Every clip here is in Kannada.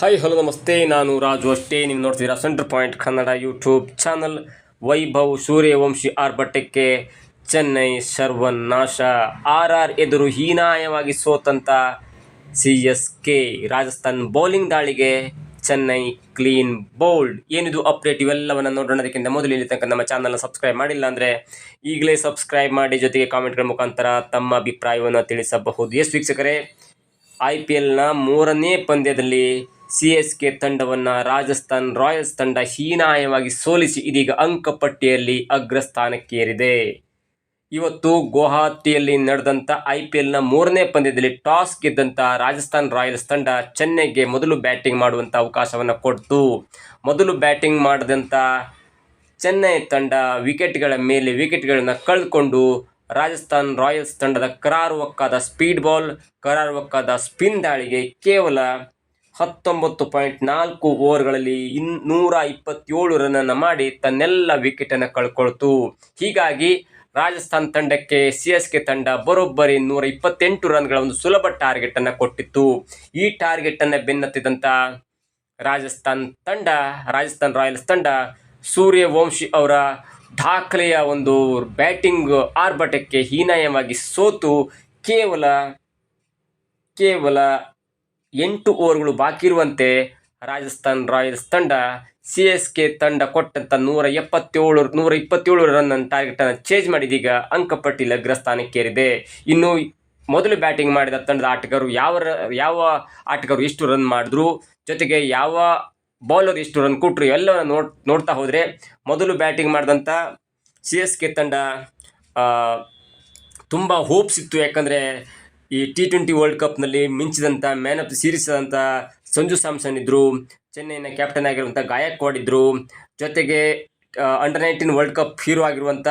ಹಾಯ್ ಹಲೋ ನಮಸ್ತೆ, ನಾನು ರಾಜು ಅಷ್ಟೇ. ನೀವು ನೋಡ್ತಿದ್ದೀರಾ centre point Kannada YouTube channel. Vaibhav Suryavanshi ಆರ್ಭಟಕ್ಕೆ ಚೆನ್ನೈ ಸರ್ವನಾಶ. ಆರ್ ಎದುರು ಹೀನಾಯವಾಗಿ ಸೋತಂತ CSK. ರಾಜಸ್ಥಾನ್ ಬೌಲಿಂಗ್ ದಾಳಿಗೆ ಚೆನ್ನೈ ಕ್ಲೀನ್ ಬೌಲ್ಡ್. ಏನಿದು ಅಪ್ಡೇಟ್, ಇವೆಲ್ಲವನ್ನು ನೋಡೋಣದಕ್ಕಿಂತ ಮೊದಲು ಇಲ್ಲಿ ತನಕ ನಮ್ಮ ಚಾನಲ್ನ ಸಬ್ಸ್ಕ್ರೈಬ್ ಮಾಡಿಲ್ಲ ಅಂದರೆ ಈಗಲೇ ಸಬ್ಸ್ಕ್ರೈಬ್ ಮಾಡಿ, ಜೊತೆಗೆ ಕಾಮೆಂಟ್ಗಳ ಮುಖಾಂತರ ತಮ್ಮ ಅಭಿಪ್ರಾಯವನ್ನು ತಿಳಿಸಬಹುದು. ಎಸ್ ವೀಕ್ಷಕರೇ, IPLನ 3ನೇ ಪಂದ್ಯದಲ್ಲಿ CSK ತಂಡವನ್ನು ರಾಜಸ್ಥಾನ್ ರಾಯಲ್ಸ್ ತಂಡ ಹೀನಾಯವಾಗಿ ಸೋಲಿಸಿ ಇದೀಗ ಅಂಕಪಟ್ಟಿಯಲ್ಲಿ ಅಗ್ರಸ್ಥಾನಕ್ಕೇರಿದೆ. ಇವತ್ತು ಗುವಾಹಟಿಯಲ್ಲಿ ನಡೆದಂಥ IPLನ 3ನೇ ಪಂದ್ಯದಲ್ಲಿ ಟಾಸ್ ಗೆದ್ದಂಥ ರಾಜಸ್ಥಾನ್ ರಾಯಲ್ಸ್ ತಂಡ ಚೆನ್ನೈಗೆ ಮೊದಲು ಬ್ಯಾಟಿಂಗ್ ಮಾಡುವಂಥ ಅವಕಾಶವನ್ನು ಕೊಡ್ತು. ಮೊದಲು ಬ್ಯಾಟಿಂಗ್ ಮಾಡಿದಂಥ ಚೆನ್ನೈ ತಂಡ ವಿಕೆಟ್ಗಳ ಮೇಲೆ ವಿಕೆಟ್ಗಳನ್ನು ಕಳೆದುಕೊಂಡು ರಾಜಸ್ಥಾನ್ ರಾಯಲ್ಸ್ ತಂಡದ ಕರಾರುವಕ್ಕಾದ ಸ್ಪೀಡ್ ಬಾಲ್, ಕರಾರುವಕ್ಕಾದ ಸ್ಪಿನ್ ದಾಳಿಗೆ ಕೇವಲ 19.4 ಓವರ್ಗಳಲ್ಲಿ 127 ರನ್ನನ್ನು ಮಾಡಿ ತನ್ನೆಲ್ಲ ವಿಕೆಟನ್ನು ಕಳ್ಕೊಳ್ತು. ಹೀಗಾಗಿ ರಾಜಸ್ಥಾನ್ ತಂಡಕ್ಕೆ CSK ತಂಡ ಬರೋಬ್ಬರಿ 128 ರನ್ಗಳ ಒಂದು ಸುಲಭ ಟಾರ್ಗೆಟನ್ನು ಕೊಟ್ಟಿತ್ತು. ಈ ಟಾರ್ಗೆಟನ್ನು ಬೆನ್ನತ್ತಿದಂಥ ರಾಜಸ್ಥಾನ್ ರಾಯಲ್ಸ್ ತಂಡ ಸೂರ್ಯವಂಶಿ ಅವರ ದಾಖಲೆಯ ಒಂದು ಬ್ಯಾಟಿಂಗ್ ಆರ್ಭಟಕ್ಕೆ ಹೀನಾಯವಾಗಿ ಸೋತು ಕೇವಲ 8 ಓವರ್ಗಳು ಬಾಕಿ ಇರುವಂತೆ ರಾಜಸ್ಥಾನ್ ರಾಯಲ್ಸ್ ತಂಡ CSK ತಂಡ ಕೊಟ್ಟಂಥ 127 ರನ್ ಟಾರ್ಗೆಟನ್ನು ಚೇಂಜ್ ಮಾಡಿದೀಗ ಅಂಕಪಟ್ಟಿಯಲ್ಲಿ ಅಗ್ರಸ್ಥಾನಕ್ಕೇರಿದೆ. ಇನ್ನು ಮೊದಲು ಬ್ಯಾಟಿಂಗ್ ಮಾಡಿದ ತಂಡದ ಆಟಗಾರರು ಯಾವ ಆಟಗಾರರು ಎಷ್ಟು ರನ್ ಮಾಡಿದ್ರು, ಜೊತೆಗೆ ಯಾವ ಬೌಲರ್ ಎಷ್ಟು ರನ್ ಕೊಟ್ಟರು, ಎಲ್ಲವನ್ನು ನೋಡ್ತಾ ಹೋದರೆ ಮೊದಲು ಬ್ಯಾಟಿಂಗ್ ಮಾಡಿದಂಥ CSK ತಂಡ ತುಂಬ ಹೋಪ್ಸ್ ಇತ್ತು. ಯಾಕಂದರೆ ಈ T20 ವರ್ಲ್ಡ್ ಕಪ್ನಲ್ಲಿ ಮಿಂಚಿದಂಥ ಮ್ಯಾನ್ ಆಫ್ ದಿ ಸೀರೀಸ್ ಆದಂಥ ಸಂಜು ಸ್ಯಾಮ್ಸನ್ ಇದ್ದರು, ಚೆನ್ನೈನ ಕ್ಯಾಪ್ಟನ್ ಆಗಿರುವಂಥ ಗಾಯಕ್ವಾಡ್ ಇದ್ದರು, ಜೊತೆಗೆ ಅಂಡರ್-19 ವರ್ಲ್ಡ್ ಕಪ್ ಹೀರೋ ಆಗಿರುವಂಥ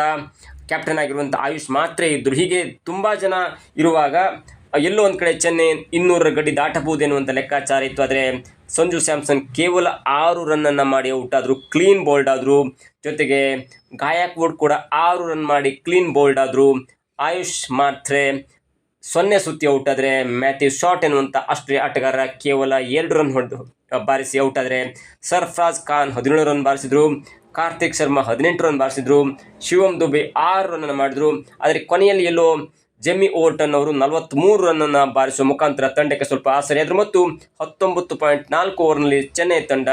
ಕ್ಯಾಪ್ಟನ್ ಆಗಿರುವಂಥ ಆಯುಷ್ ಮಾತ್ರೆ ಇದ್ದರು. ಹೀಗೆ ತುಂಬ ಜನ ಇರುವಾಗ ಎಲ್ಲೋ ಒಂದು ಕಡೆ ಚೆನ್ನೈ 200 ಗಡಿ ದಾಟಬಹುದೇನುವಂಥ ಲೆಕ್ಕಾಚಾರ ಇತ್ತು. ಆದರೆ ಸಂಜು ಸ್ಯಾಮ್ಸನ್ ಕೇವಲ 6 ರನ್ನನ್ನು ಮಾಡಿ ಔಟ್ ಆದರು, ಕ್ಲೀನ್ ಬೋಲ್ಡ್ ಆದರು. ಜೊತೆಗೆ ಗಾಯಕ್ವಾಡ್ ಕೂಡ 6 ರನ್ ಮಾಡಿ ಕ್ಲೀನ್ ಬೋಲ್ಡ್ ಆದರು. ಆಯುಷ್ ಮಾತ್ರೆ 0 ಸುತ್ತಿ ಔಟ್ ಆದರೆ ಮ್ಯಾಥ್ಯೂ ಶಾಟ್ ಎನ್ನುವಂಥ ಆಸ್ಟ್ರೇಲಿಯಾ ಆಟಗಾರ ಕೇವಲ 2 ರನ್ ಬಾರಿಸಿ ಔಟ್ ಆದರೆ ಸರ್ಫರಾಜ್ ಖಾನ್ 17 ರನ್ ಬಾರಿಸಿದರು, ಕಾರ್ತಿಕ್ ಶರ್ಮಾ 18 ರನ್ ಬಾರಿಸಿದರು, ಶಿವಮ್ ದುಬೆ 6 ರನ್ನನ್ನು ಮಾಡಿದರು. ಆದರೆ ಕೊನೆಯಲ್ಲಿ ಎಲ್ಲೋ ಜೆಮ್ಮಿ ಓವರ್ಟನ್ ಅವರು 43 ರನ್ನನ್ನು ಬಾರಿಸುವ ಮುಖಾಂತರ ತಂಡಕ್ಕೆ ಸ್ವಲ್ಪ ಆಸರೆಯಾದರು ಮತ್ತು 19.4 ಓವರ್ನಲ್ಲಿ ಚೆನ್ನೈ ತಂಡ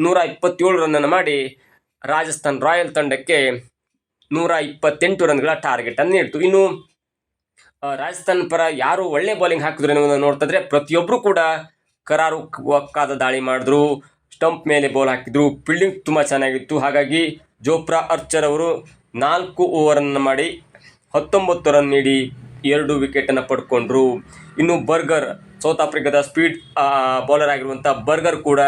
127 ರನ್ನನ್ನು ಮಾಡಿ ರಾಜಸ್ಥಾನ್ ರಾಯಲ್ ತಂಡಕ್ಕೆ 128 ರನ್ಗಳ ಟಾರ್ಗೆಟನ್ನು ನೀಡಿತು. ಇನ್ನು ರಾಜಸ್ಥಾನ್ ಪರ ಯಾರು ಒಳ್ಳೆ ಬೌಲಿಂಗ್ ಹಾಕಿದ್ರು ಅನ್ನೋದನ್ನು ನೋಡ್ತಿದ್ರೆ ಪ್ರತಿಯೊಬ್ಬರು ಕೂಡ ಕರಾರುವಕ್ಕಾದ ದಾಳಿ ಮಾಡಿದ್ರು, ಸ್ಟಂಪ್ ಮೇಲೆ ಬಾಲ್ ಹಾಕಿದ್ರು, ಫೀಲ್ಡಿಂಗ್ ತುಂಬ ಚೆನ್ನಾಗಿತ್ತು. ಹಾಗಾಗಿ ಜೋಫ್ರಾ ಆರ್ಚರ್ ಅವರು 4 ಓವರನ್ನು ಮಾಡಿ 19 ರನ್ ನೀಡಿ 2 ವಿಕೆಟನ್ನು ಪಡ್ಕೊಂಡ್ರು. ಇನ್ನು ಬರ್ಗರ್, ಸೌತ್ ಆಫ್ರಿಕಾದ ಸ್ಪೀಡ್ ಬೌಲರ್ ಆಗಿರುವಂಥ ಬರ್ಗರ್ ಕೂಡ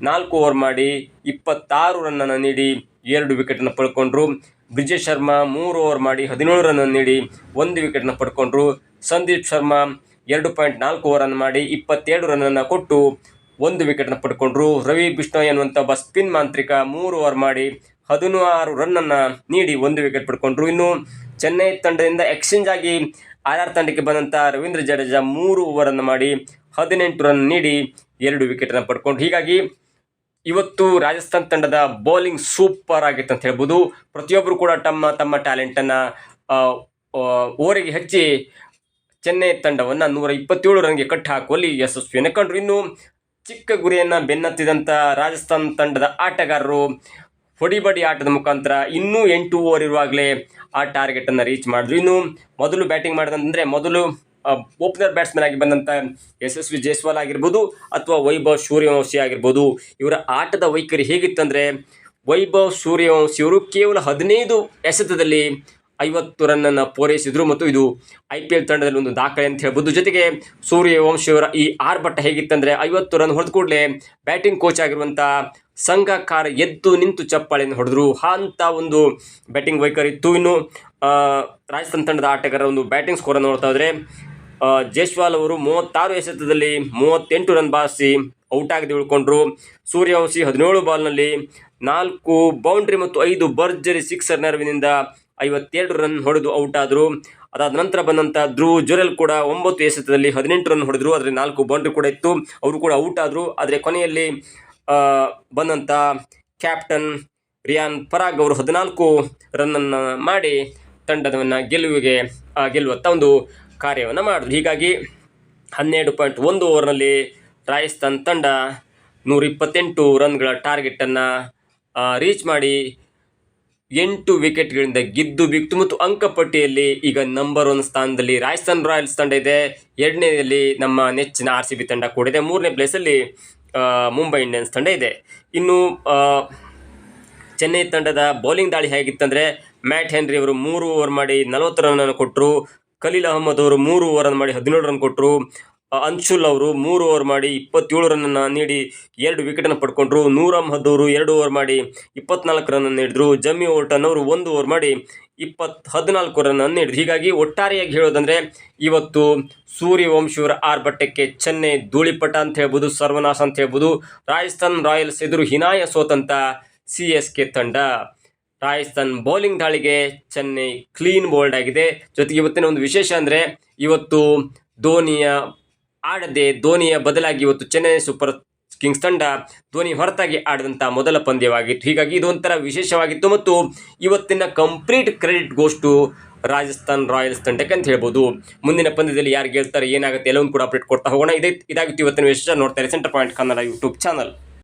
4 ಓವರ್ ಮಾಡಿ 26 ರನ್ನನ್ನು ನೀಡಿ 2 ವಿಕೆಟನ್ನು ಪಡ್ಕೊಂಡ್ರು. ಬ್ರಿಜೇಶ್ ಶರ್ಮಾ 3 ಓವರ್ ಮಾಡಿ 17 ರನ್ನನ್ನು ನೀಡಿ 1 ವಿಕೆಟನ್ನು ಪಡ್ಕೊಂಡ್ರು. ಸಂದೀಪ್ ಶರ್ಮಾ 2.4 ಓವರನ್ನು ಮಾಡಿ 27 ರನ್ನನ್ನು ಕೊಟ್ಟು 1 ವಿಕೆಟನ್ನು ಪಡ್ಕೊಂಡ್ರು. ರವಿ ಬಿಷ್ಣೋಯ್ ಅನ್ನುವಂಥ ಒಬ್ಬ ಸ್ಪಿನ್ ಮಾಂತ್ರಿಕ 3 ಓವರ್ ಮಾಡಿ 16 ರನ್ನನ್ನು ನೀಡಿ 1 ವಿಕೆಟ್ ಪಡ್ಕೊಂಡ್ರು. ಇನ್ನು ಚೆನ್ನೈ ತಂಡದಿಂದ ಎಕ್ಸ್ಚೇಂಜ್ ಆಗಿ RR ತಂಡಕ್ಕೆ ಬಂದಂಥ ರವೀಂದ್ರ ಜಡೇಜಾ 3 ಓವರನ್ನು ಮಾಡಿ 18 ರನ್ ನೀಡಿ 2 ವಿಕೆಟನ್ನು ಪಡ್ಕೊಂಡ್ರು. ಹೀಗಾಗಿ ಇವತ್ತು ರಾಜಸ್ಥಾನ್ ತಂಡದ ಬೌಲಿಂಗ್ ಸೂಪರ್ ಆಗಿತ್ತು ಅಂತ ಹೇಳ್ಬೋದು. ಪ್ರತಿಯೊಬ್ಬರು ಕೂಡ ತಮ್ಮ ಟ್ಯಾಲೆಂಟನ್ನು ಓವರಿಗೆ ಹಚ್ಚಿ ಚೆನ್ನೈ ತಂಡವನ್ನು 127 ರನ್ಗೆ ಕಟ್ಟಿ ಹಾಕುವಲ್ಲಿ ಯಶಸ್ವಿಯನ್ನು ಕಂಡರು. ಇನ್ನು ಚಿಕ್ಕ ಗುರಿಯನ್ನು ಬೆನ್ನತ್ತಿದಂಥ ರಾಜಸ್ಥಾನ್ ತಂಡದ ಆಟಗಾರರು ಹೊಡಿಬಡಿ ಆಟದ ಮುಖಾಂತರ ಇನ್ನೂ 8 ಓವರ್ ಇರುವಾಗಲೇ ಆ ಟಾರ್ಗೆಟನ್ನು ರೀಚ್ ಮಾಡಿದ್ರು. ಇನ್ನು ಮೊದಲು ಬ್ಯಾಟಿಂಗ್ ಮಾಡಿದಂದರೆ ಮೊದಲು ಓಪನರ್ ಬ್ಯಾಟ್ಸ್ಮನ್ ಆಗಿ ಬಂದಂಥ ಯಶಸ್ವಿ ಜೈಸ್ವಾಲ್ ಆಗಿರ್ಬೋದು ಅಥವಾ ವೈಭವ್ ಸೂರ್ಯವಂಶಿ ಆಗಿರ್ಬೋದು, ಇವರ ಆಟದ ವೈಖರಿ ಹೇಗಿತ್ತಂದರೆ ವೈಭವ್ ಸೂರ್ಯವಂಶಿ ಅವರು ಕೇವಲ 15 ಎಸೆತದಲ್ಲಿ 50 ರನ್ನನ್ನು ಪೂರೈಸಿದರು ಮತ್ತು ಇದು IPL ತಂಡದಲ್ಲಿ ಒಂದು ದಾಖಲೆ ಅಂತ ಹೇಳ್ಬೋದು. ಜೊತೆಗೆ ಸೂರ್ಯವಂಶಿಯವರ ಈ ಆರ್ಭಟ ಹೇಗಿತ್ತಂದರೆ 50 ರನ್ ಹೊಡೆದ ಕೂಡಲೇ ಬ್ಯಾಟಿಂಗ್ ಕೋಚ್ ಆಗಿರುವಂಥ ಸಂಘಕಾರ ಎದ್ದು ನಿಂತು ಚಪ್ಪಾಳೆಯನ್ನು ಹೊಡೆದ್ರು. ಅಂಥ ಒಂದು ಬ್ಯಾಟಿಂಗ್ ವೈಖರಿ ಇತ್ತು. ಇನ್ನು ರಾಜಸ್ಥಾನ್ ತಂಡದ ಆಟಗಾರರ ಒಂದು ಬ್ಯಾಟಿಂಗ್ ಸ್ಕೋರನ್ನು ನೋಡ್ತಾ ಹೋದರೆ ಜೈಸ್ವಾಲ್ ಅವರು 36 ಎಸೆತದಲ್ಲಿ 38 ರನ್ ಬಾರಿಸಿ ಔಟ್ ಆಗದೆ ಉಳ್ಕೊಂಡ್ರು. ಸೂರ್ಯವಂಶಿ 17 ಬಾಲ್ನಲ್ಲಿ 4 ಬೌಂಡ್ರಿ ಮತ್ತು 5 ಭರ್ಜರಿ ಸಿಕ್ಸರ್ ನೆರವಿನಿಂದ 52 ರನ್ ಹೊಡೆದು ಔಟ್ ಆದರು. ಅದಾದ ನಂತರ ಬಂದಂಥ ಧ್ರುವ್ ಜುರೆಲ್ ಕೂಡ 9 ಎಸೆತದಲ್ಲಿ 18 ರನ್ ಹೊಡೆದ್ರು, ಅದರಲ್ಲಿ 4 ಬೌಂಡ್ರಿ ಕೂಡ ಇತ್ತು, ಅವರು ಕೂಡ ಔಟ್ ಆದರು. ಆದರೆ ಕೊನೆಯಲ್ಲಿ ಬಂದಂಥ ಕ್ಯಾಪ್ಟನ್ ರಿಯಾನ್ ಪರಾಗ್ ಅವರು 14 ರನ್ನನ್ನು ಮಾಡಿ ತಂಡವನ್ನು ಗೆಲ್ಲುವತ್ತ ಒಂದು ಕಾರ್ಯವನ್ನು ಮಾಡಿದ್ರು. ಹೀಗಾಗಿ 12.1 ಓವರ್ನಲ್ಲಿ ರಾಜಸ್ಥಾನ್ ತಂಡ 128 ರನ್ಗಳ ಟಾರ್ಗೆಟನ್ನು ರೀಚ್ ಮಾಡಿ 8 ವಿಕೆಟ್ಗಳಿಂದ ಗೆದ್ದು ಬಿತ್ತು ಮತ್ತು ಅಂಕಪಟ್ಟಿಯಲ್ಲಿ ಈಗ ನಂಬರ್ 1 ಸ್ಥಾನದಲ್ಲಿ ರಾಜಸ್ಥಾನ್ ರಾಯಲ್ಸ್ ತಂಡ ಇದೆ. 2ನೇದಲ್ಲಿ ನಮ್ಮ ನೆಚ್ಚಿನ RCB ತಂಡ ಕೂಡ ಇದೆ. 3ನೇ ಪ್ಲೇಸಲ್ಲಿ ಮುಂಬೈ ಇಂಡಿಯನ್ಸ್ ತಂಡ ಇದೆ. ಇನ್ನು ಚೆನ್ನೈ ತಂಡದ ಬೌಲಿಂಗ್ ದಾಳಿ ಹೇಗಿತ್ತಂದರೆ ಮ್ಯಾಟ್ ಹೆನ್ರಿ ಅವರು 3 ಓವರ್ ಮಾಡಿ 40 ರನ್ನನ್ನು ಕೊಟ್ಟರು. ಖಲೀಲ್ ಅಹ್ಮದ್ ಅವರು 3 ಓವರ್ ಮಾಡಿ 17 ರನ್ ಕೊಟ್ಟರು. ಅನ್ಶುಲ್ ಅವರು 3 ಓವರ್ ಮಾಡಿ 27 ರನ್ನನ್ನು ನೀಡಿ 2 ವಿಕೆಟನ್ನು ಪಡ್ಕೊಂಡ್ರು. ನೂರ್ ಅಹ್ಮದ್ ಅವರು 2 ಓವರ್ ಮಾಡಿ 24 ರನ್ನನ್ನು ನೀಡಿದ್ರು. ಜಮ್ಮಿ ಓರ್ಟನ್ ಅವರು 1 ಓವರ್ ಮಾಡಿ 14 ರನ್ನನ್ನು ನೀಡಿದ್ರು. ಹೀಗಾಗಿ ಒಟ್ಟಾರೆಯಾಗಿ ಹೇಳೋದಂದರೆ ಇವತ್ತು ಸೂರ್ಯವಂಶಿಯವರ ಆರ್ಭಟಕ್ಕೆ ಚೆನ್ನೈ ಧೂಳಿಪಟ ಅಂತ ಹೇಳ್ಬೋದು, ಸರ್ವನಾಶ ಅಂತ ಹೇಳ್ಬೋದು. ರಾಜಸ್ಥಾನ್ ರಾಯಲ್ಸ್ ಎದುರು ಹಿನಾಯ ಸೋತಂತ CSK ತಂಡ. ರಾಜಸ್ಥಾನ್ ಬೌಲಿಂಗ್ ದಾಳಿಗೆ ಚೆನ್ನೈ ಕ್ಲೀನ್ ಬೋಲ್ಡ್ ಆಗಿದೆ. ಜೊತೆಗೆ ಇವತ್ತಿನ ಒಂದು ವಿಶೇಷ ಅಂದರೆ ಇವತ್ತು ಧೋನಿಯ ಬದಲಾಗಿ ಇವತ್ತು ಚೆನ್ನೈ ಸೂಪರ್ ಕಿಂಗ್ಸ್ ತಂಡ ಧೋನಿ ಹೊರತಾಗಿ ಆಡಿದಂಥ ಮೊದಲ ಪಂದ್ಯವಾಗಿತ್ತು. ಹೀಗಾಗಿ ಇದೊಂಥರ ವಿಶೇಷವಾಗಿತ್ತು ಮತ್ತು ಇವತ್ತಿನ complete credit goes to Rajasthan Royals ತಂಡಕ್ಕೆ ಅಂತ ಹೇಳ್ಬೋದು. ಮುಂದಿನ ಪಂದ್ಯದಲ್ಲಿ ಯಾರು ಗೆಲ್ತಾರೆ, ಏನಾಗುತ್ತೆ ಎಲ್ಲವನ್ನೂ ಕೂಡ ಅಪ್ಡೇಟ್ ಕೊಡ್ತಾ ಹೋಗೋಣ. ಇದಾಗಿತ್ತು ಇವತ್ತಿನ ವಿಶೇಷ. ನೋಡ್ತಾರೆ centre point Kannada YouTube channel.